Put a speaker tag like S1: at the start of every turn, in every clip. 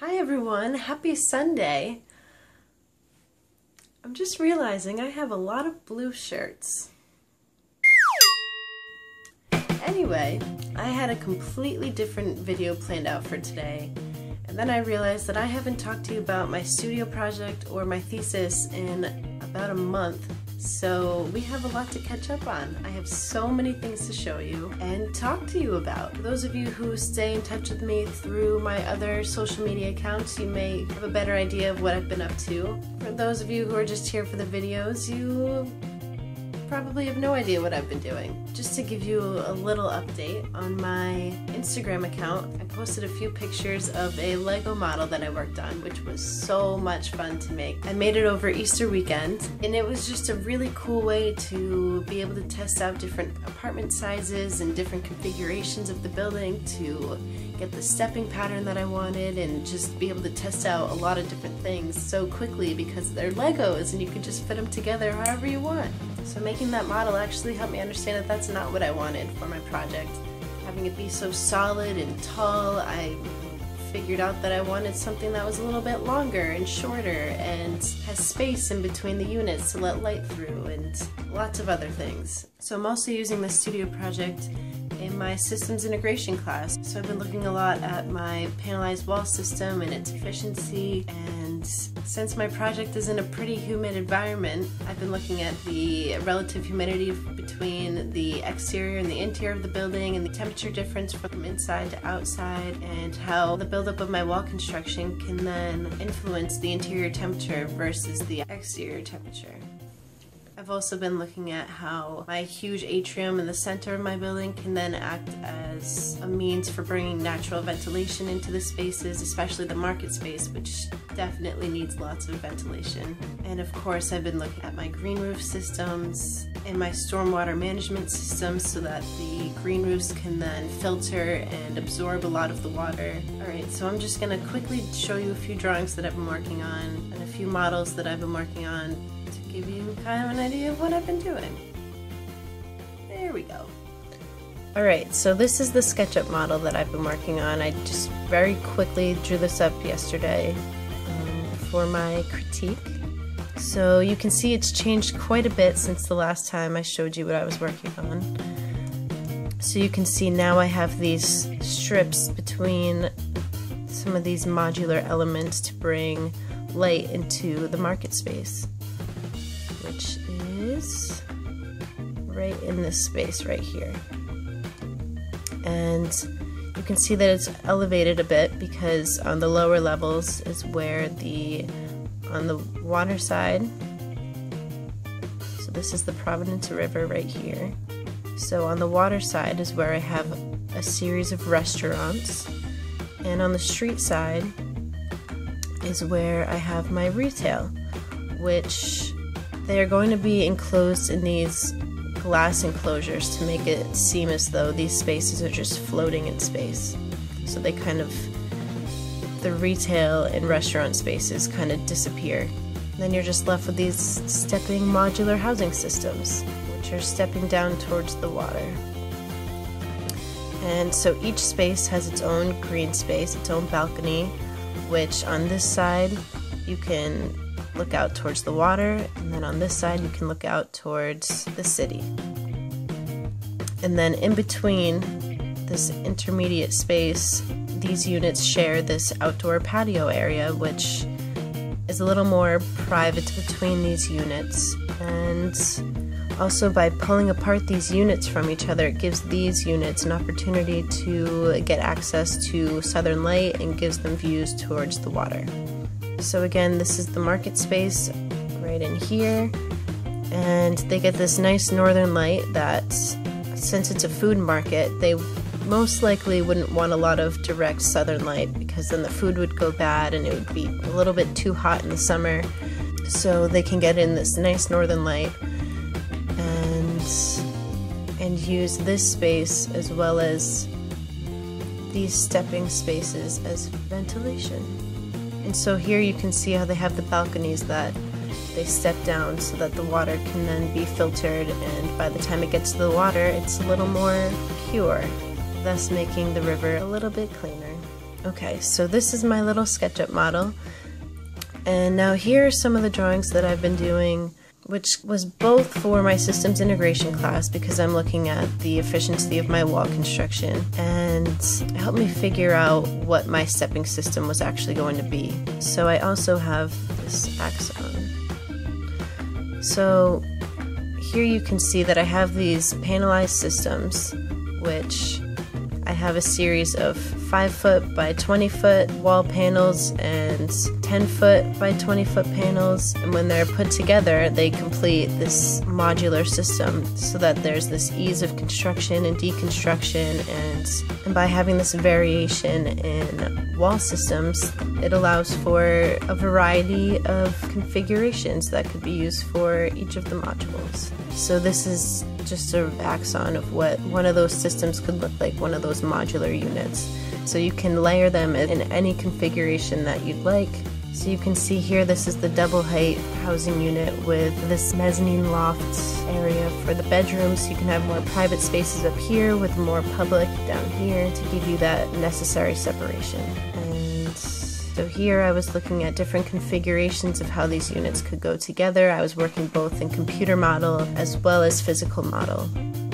S1: Hi everyone, happy Sunday. I'm just realizing I have a lot of blue shirts. Anyway, I had a completely different video planned out for today, and then I realized that I haven't talked to you about my studio project or my thesis in about a month. So we have a lot to catch up on. I have so many things to show you and talk to you about. For those of you who stay in touch with me through my other social media accounts, you may have a better idea of what I've been up to. For those of you who are just here for the videos, you probably have no idea what I've been doing. Just to give you a little update on my Instagram account, I posted a few pictures of a Lego model that I worked on, which was so much fun to make. I made it over Easter weekend, and it was just a really cool way to be able to test out different apartment sizes and different configurations of the building to get the stepping pattern that I wanted and just be able to test out a lot of different things so quickly because they're Legos and you can just fit them together however you want. So making that model actually helped me understand that that's not what I wanted for my project. Having it be so solid and tall, I figured out that I wanted something that was a little bit longer and shorter and has space in between the units to let light through and lots of other things. So I'm also using the studio project in my systems integration class. So I've been looking a lot at my panelized wall system and its efficiency, and since my project is in a pretty humid environment, I've been looking at the relative humidity between the exterior and the interior of the building and the temperature difference from inside to outside and how the buildup of my wall construction can then influence the interior temperature versus the exterior temperature. I've also been looking at how my huge atrium in the center of my building can then act as a means for bringing natural ventilation into the spaces, especially the market space, which definitely needs lots of ventilation. And of course, I've been looking at my green roof systems and my stormwater management systems so that the green roofs can then filter and absorb a lot of the water. Alright, so I'm just going to quickly show you a few drawings that I've been working on and a few models that I've been working on to give you kind of an idea of what I've been doing. There we go. Alright, so this is the Sketchup model that I've been working on. I just very quickly drew this up yesterday for my critique. So you can see it's changed quite a bit since the last time I showed you what I was working on. So you can see now I have these strips between some of these modular elements to bring light into the market space, which is right in this space right here. And you can see that it's elevated a bit because on the lower levels is where on the water side, so this is the Providence River right here. So on the water side is where I have a series of restaurants, and on the street side is where I have my retail, which they are going to be enclosed in these glass enclosures to make it seem as though these spaces are just floating in space. So they kind of, the retail and restaurant spaces kind of disappear. And then you're just left with these stepping modular housing systems, which are stepping down towards the water. And so each space has its own green space, its own balcony, which on this side you can look out towards the water, and then on this side you can look out towards the city. And then in between this intermediate space, these units share this outdoor patio area, which is a little more private between these units. And also by pulling apart these units from each other, it gives these units an opportunity to get access to southern light and gives them views towards the water. So again, this is the market space right in here, and they get this nice northern light that, since it's a food market, they most likely wouldn't want a lot of direct southern light because then the food would go bad and it would be a little bit too hot in the summer. So they can get in this nice northern light and use this space as well as these stepping spaces as ventilation. And so here you can see how they have the balconies that they step down so that the water can then be filtered, and by the time it gets to the water it's a little more pure, thus making the river a little bit cleaner. Okay, so this is my little SketchUp model, and now here are some of the drawings that I've been doing, which was both for my systems integration class because I'm looking at the efficiency of my wall construction, and it helped me figure out what my stepping system was actually going to be. So I also have this axon. So here you can see that I have these panelized systems, which I have a series of 5-foot by 20-foot wall panels and 10-foot by 20-foot panels, and when they're put together they complete this modular system so that there's this ease of construction and deconstruction, and by having this variation in wall systems it allows for a variety of configurations that could be used for each of the modules. So this is just an axon of what one of those systems could look like, one of those modular units. So you can layer them in any configuration that you'd like. So you can see here this is the double height housing unit with this mezzanine loft area for the bedrooms. You can have more private spaces up here with more public down here to give you that necessary separation. And so here I was looking at different configurations of how these units could go together. I was working both in computer model as well as physical model.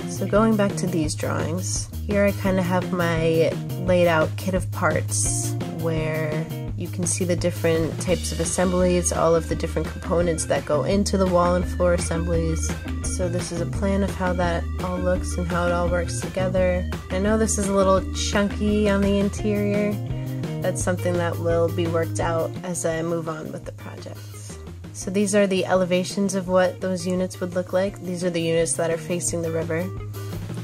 S1: So going back to these drawings, here I kind of have my laid out kit of parts where you can see the different types of assemblies, all of the different components that go into the wall and floor assemblies. So this is a plan of how that all looks and how it all works together. I know this is a little chunky on the interior. That's something that will be worked out as I move on with the project. So these are the elevations of what those units would look like. These are the units that are facing the river.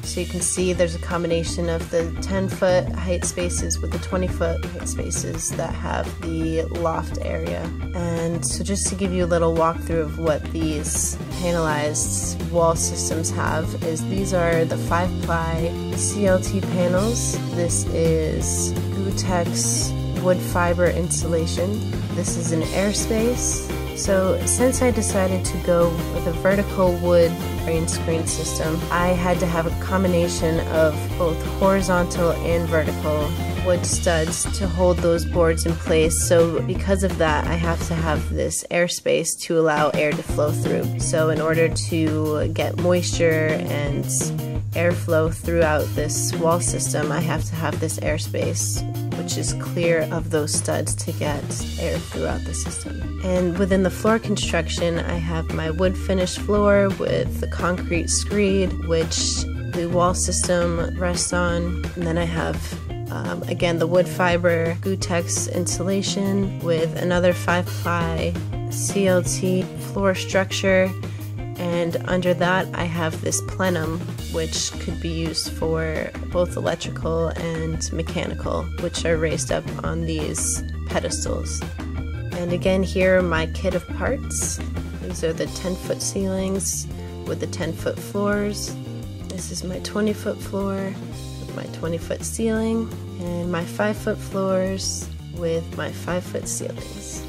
S1: So you can see there's a combination of the 10-foot height spaces with the 20-foot height spaces that have the loft area. And so just to give you a little walkthrough of what these panelized wall systems have is these are the 5-ply CLT panels. This is Gutex wood fiber insulation. This is an airspace. So since I decided to go with a vertical wood rain screen system, I had to have a combination of both horizontal and vertical wood studs to hold those boards in place. So because of that, I have to have this airspace to allow air to flow through. So in order to get moisture and airflow throughout this wall system, I have to have this airspace, which is clear of those studs to get air throughout the system. And within the floor construction, I have my wood finished floor with the concrete screed, which the wall system rests on. And then I have, again, the wood fiber Gutex insulation with another 5-ply CLT floor structure. And under that I have this plenum, which could be used for both electrical and mechanical, which are raised up on these pedestals. And again, here are my kit of parts. These are the 10-foot ceilings with the 10-foot floors. This is my 20-foot floor with my 20-foot ceiling, and my 5-foot floors with my 5-foot ceilings.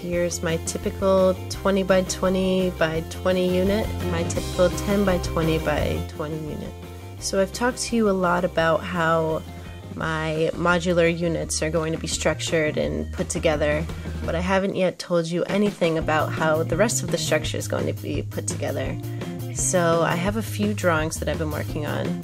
S1: Here's my typical 20 by 20 by 20 unit and my typical 10 by 20 by 20 unit. So I've talked to you a lot about how my modular units are going to be structured and put together, but I haven't yet told you anything about how the rest of the structure is going to be put together. So I have a few drawings that I've been working on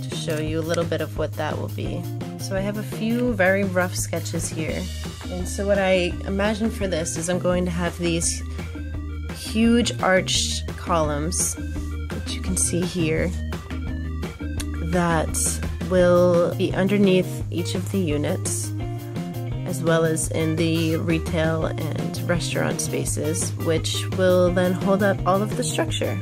S1: to show you a little bit of what that will be. So I have a few very rough sketches here. And so what I imagine for this is I'm going to have these huge arched columns, which you can see here, that will be underneath each of the units, as well as in the retail and restaurant spaces, which will then hold up all of the structure.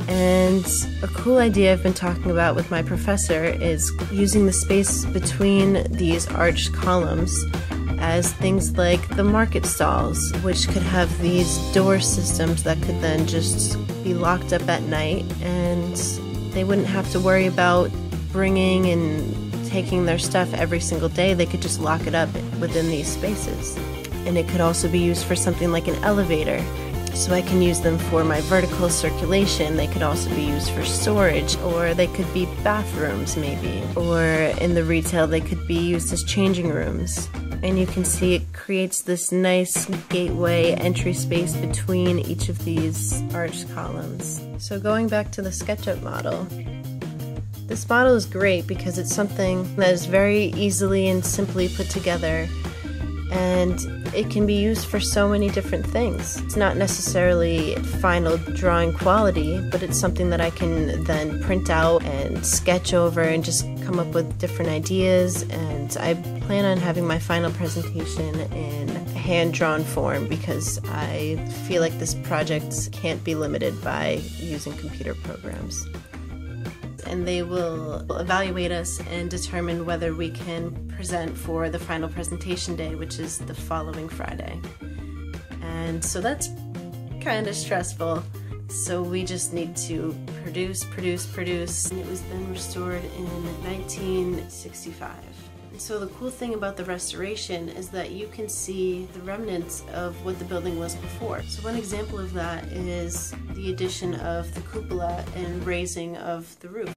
S1: And a cool idea I've been talking about with my professor is using the space between these arched columns as things like the market stalls, which could have these door systems that could then just be locked up at night, and they wouldn't have to worry about bringing and taking their stuff every single day. They could just lock it up within these spaces. And it could also be used for something like an elevator. So I can use them for my vertical circulation. They could also be used for storage, or they could be bathrooms maybe, or in the retail they could be used as changing rooms. And you can see it creates this nice gateway entry space between each of these arched columns. So going back to the SketchUp model, this model is great because it's something that is very easily and simply put together, and it can be used for so many different things. It's not necessarily final drawing quality, but it's something that I can then print out and sketch over and just come up with different ideas. And I plan on having my final presentation in hand-drawn form because I feel like this project can't be limited by using computer programs. And they will evaluate us and determine whether we can present for the final presentation day, which is the following Friday. And so that's kind of stressful. So we just need to produce. And it was then restored in 1965. And so the cool thing about the restoration is that you can see the remnants of what the building was before. So one example of that is the addition of the cupola and raising of the roof.